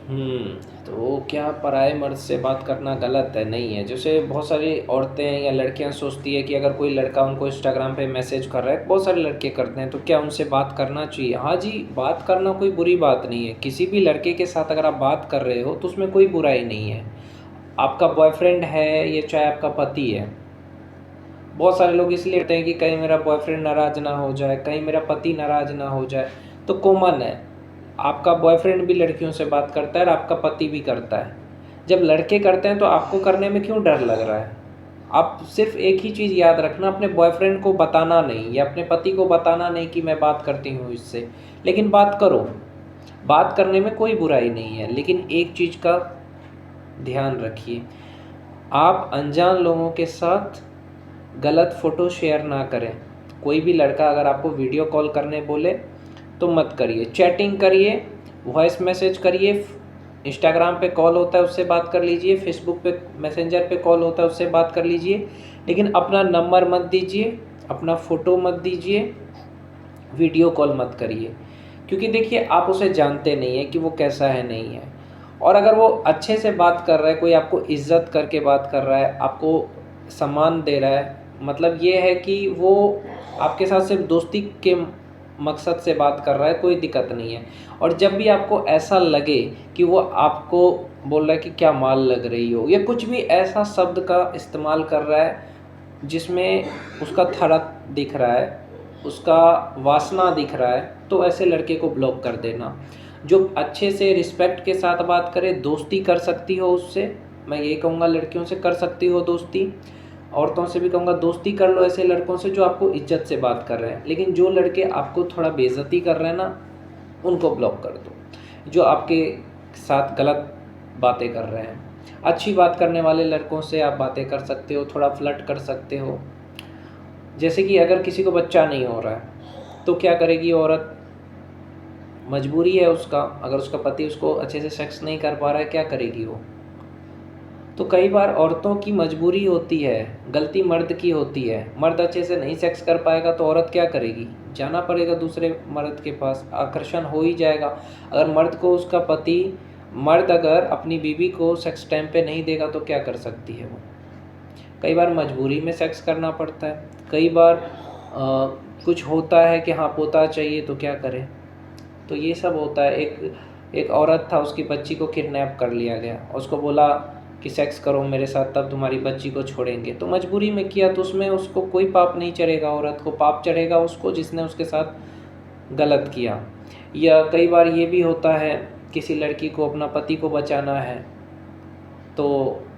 तो क्या पराये मर्द से बात करना गलत है? नहीं है। जैसे बहुत सारी औरतें या लड़कियां सोचती है कि अगर कोई लड़का उनको इंस्टाग्राम पे मैसेज कर रहा है, बहुत सारे लड़के करते हैं, तो क्या उनसे बात करना चाहिए? हाँ जी, बात करना कोई बुरी बात नहीं है। किसी भी लड़के के साथ अगर आप बात कर रहे हो तो उसमें कोई बुराई नहीं है। आपका बॉयफ्रेंड है या चाहे आपका पति है, बहुत सारे लोग इसलिए कहते हैं कि कहीं मेरा बॉयफ्रेंड नाराज़ ना हो जाए, कहीं मेरा पति नाराज़ ना हो जाए। तो कॉमन है, आपका बॉयफ्रेंड भी लड़कियों से बात करता है और आपका पति भी करता है। जब लड़के करते हैं तो आपको करने में क्यों डर लग रहा है? आप सिर्फ एक ही चीज़ याद रखना, अपने बॉयफ्रेंड को बताना नहीं या अपने पति को बताना नहीं कि मैं बात करती हूँ इससे, लेकिन बात करो। बात करने में कोई बुराई नहीं है, लेकिन एक चीज़ का ध्यान रखिए, आप अनजान लोगों के साथ गलत फ़ोटो शेयर ना करें। कोई भी लड़का अगर आपको वीडियो कॉल करने बोले तो मत करिए। चैटिंग करिए, वॉइस मैसेज करिए, इंस्टाग्राम पे कॉल होता है उससे बात कर लीजिए, फेसबुक पे मैसेंजर पे कॉल होता है उससे बात कर लीजिए, लेकिन अपना नंबर मत दीजिए, अपना फ़ोटो मत दीजिए, वीडियो कॉल मत करिए। क्योंकि देखिए, आप उसे जानते नहीं हैं कि वो कैसा है, नहीं है। और अगर वो अच्छे से बात कर रहा है, कोई आपको इज़्ज़त करके बात कर रहा है, आपको सम्मान दे रहा है, मतलब ये है कि वो आपके साथ सिर्फ दोस्ती के मकसद से बात कर रहा है, कोई दिक्कत नहीं है। और जब भी आपको ऐसा लगे कि वो आपको बोल रहा है कि क्या माल लग रही हो, या कुछ भी ऐसा शब्द का इस्तेमाल कर रहा है जिसमें उसका थड़क दिख रहा है, उसका वासना दिख रहा है, तो ऐसे लड़के को ब्लॉक कर देना। जो अच्छे से रिस्पेक्ट के साथ बात करे, दोस्ती कर सकती हो उससे, मैं यही कहूँगा, लड़कियों से कर सकती हो दोस्ती, औरतों से भी कहूँगा दोस्ती कर लो ऐसे लड़कों से जो आपको इज्जत से बात कर रहे हैं। लेकिन जो लड़के आपको थोड़ा बेइज्जती कर रहे हैं ना, उनको ब्लॉक कर दो। जो आपके साथ गलत बातें कर रहे हैं, अच्छी बात करने वाले लड़कों से आप बातें कर सकते हो, थोड़ा फ्लर्ट कर सकते हो। जैसे कि अगर किसी को बच्चा नहीं हो रहा है तो क्या करेगी औरत? मजबूरी है उसका, अगर उसका पति उसको अच्छे से सेक्स नहीं कर पा रहा है, क्या करेगी वो? तो कई बार औरतों की मजबूरी होती है, गलती मर्द की होती है। मर्द अच्छे से नहीं सेक्स कर पाएगा तो औरत क्या करेगी? जाना पड़ेगा दूसरे मर्द के पास, आकर्षण हो ही जाएगा। अगर मर्द को उसका पति, मर्द अगर अपनी बीवी को सेक्स टाइम पे नहीं देगा तो क्या कर सकती है वो? कई बार मजबूरी में सेक्स करना पड़ता है, कई बार कुछ होता है कि हाँ पोता चाहिए तो क्या करें। तो ये सब होता है। एक औरत था, उसकी बच्ची को किडनैप कर लिया गया, उसको बोला कि सेक्स करो मेरे साथ तब तुम्हारी बच्ची को छोड़ेंगे, तो मजबूरी में किया, तो उसमें उसको कोई पाप नहीं चढ़ेगा, औरत को पाप चढ़ेगा उसको जिसने उसके साथ गलत किया। या कई बार ये भी होता है, किसी लड़की को अपना पति को बचाना है तो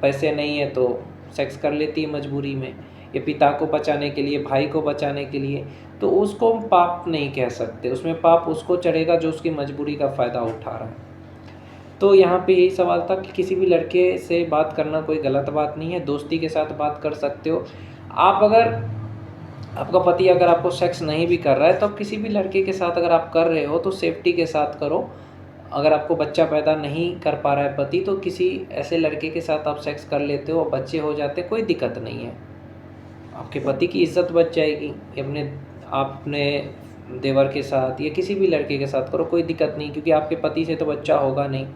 पैसे नहीं है तो सेक्स कर लेती है मजबूरी में, या पिता को बचाने के लिए, भाई को बचाने के लिए, तो उसको हम पाप नहीं कह सकते, उसमें पाप उसको चढ़ेगा जो उसकी मजबूरी का फ़ायदा उठा रहा है। तो यहाँ पे यही सवाल था कि किसी भी लड़के से बात करना कोई गलत बात नहीं है, दोस्ती के साथ बात कर सकते हो। आप अगर, आपका पति अगर आपको सेक्स नहीं भी कर रहा है तो आप किसी भी लड़के के साथ अगर आप कर रहे हो तो सेफ्टी के साथ करो। अगर आपको बच्चा पैदा नहीं कर पा रहा है पति, तो किसी ऐसे लड़के के साथ आप सेक्स कर लेते हो और बच्चे हो जाते, कोई दिक्कत नहीं है। आपके पति की इज़्ज़त बच जाएगी। आप अपने देवर के साथ या किसी भी लड़के के साथ करो, कोई दिक्कत नहीं, क्योंकि आपके पति से तो बच्चा होगा नहीं।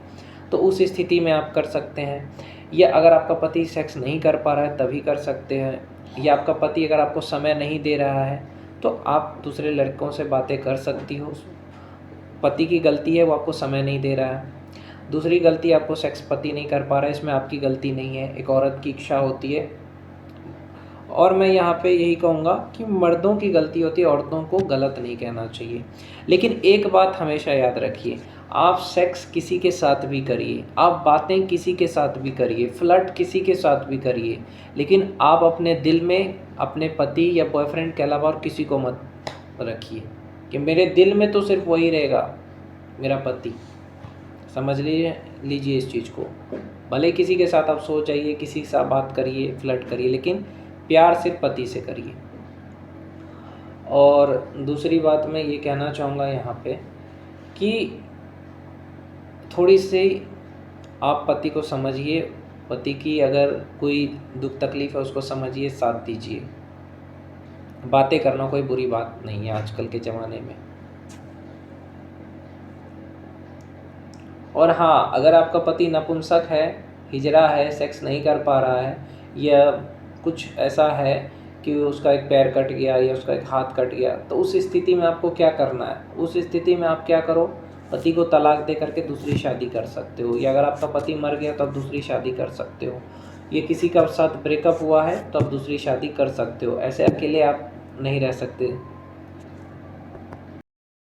तो उस स्थिति में आप कर सकते हैं। या अगर आपका पति सेक्स नहीं कर पा रहा है तभी कर सकते हैं। या आपका पति अगर आपको समय नहीं दे रहा है तो आप दूसरे लड़कों से बातें कर सकती हो। पति की गलती है, वो आपको समय नहीं दे रहा है। दूसरी गलती, आपको सेक्स पति नहीं कर पा रहा है, इसमें आपकी गलती नहीं है, एक औरत की इच्छा होती है। और मैं यहाँ पे यही कहूँगा कि मर्दों की गलती होती है, औरतों को गलत नहीं कहना चाहिए। लेकिन एक बात हमेशा याद रखिए, आप सेक्स किसी के साथ भी करिए, आप बातें किसी के साथ भी करिए, फ्लर्ट किसी के साथ भी करिए, लेकिन आप अपने दिल में अपने पति या बॉयफ्रेंड के अलावा और किसी को मत रखिए कि मेरे दिल में तो सिर्फ वही रहेगा, मेरा पति। समझ लीजिए इस चीज़ को। भले किसी के साथ आप सो जाइए, किसी के साथ बात करिए, फ्लर्ट करिए, लेकिन प्यार सिर्फ पति से करिए। और दूसरी बात मैं ये कहना चाहूँगा यहाँ पे कि थोड़ी सी आप पति को समझिए, पति की अगर कोई दुख तकलीफ़ है उसको समझिए, साथ दीजिए। बातें करना कोई बुरी बात नहीं है आजकल के ज़माने में। और हाँ, अगर आपका पति नपुंसक है, हिजड़ा है, सेक्स नहीं कर पा रहा है, या कुछ ऐसा है कि उसका एक पैर कट गया या उसका एक हाथ कट गया, तो उस स्थिति में आपको क्या करना है? उस स्थिति में आप क्या करो, पति को तलाक दे करके दूसरी शादी कर सकते हो, या अगर आपका पति मर गया तो आप दूसरी शादी कर सकते हो। ये किसी का साथ ब्रेकअप हुआ है तो आप दूसरी शादी कर सकते हो, ऐसे अकेले आप नहीं रह सकते।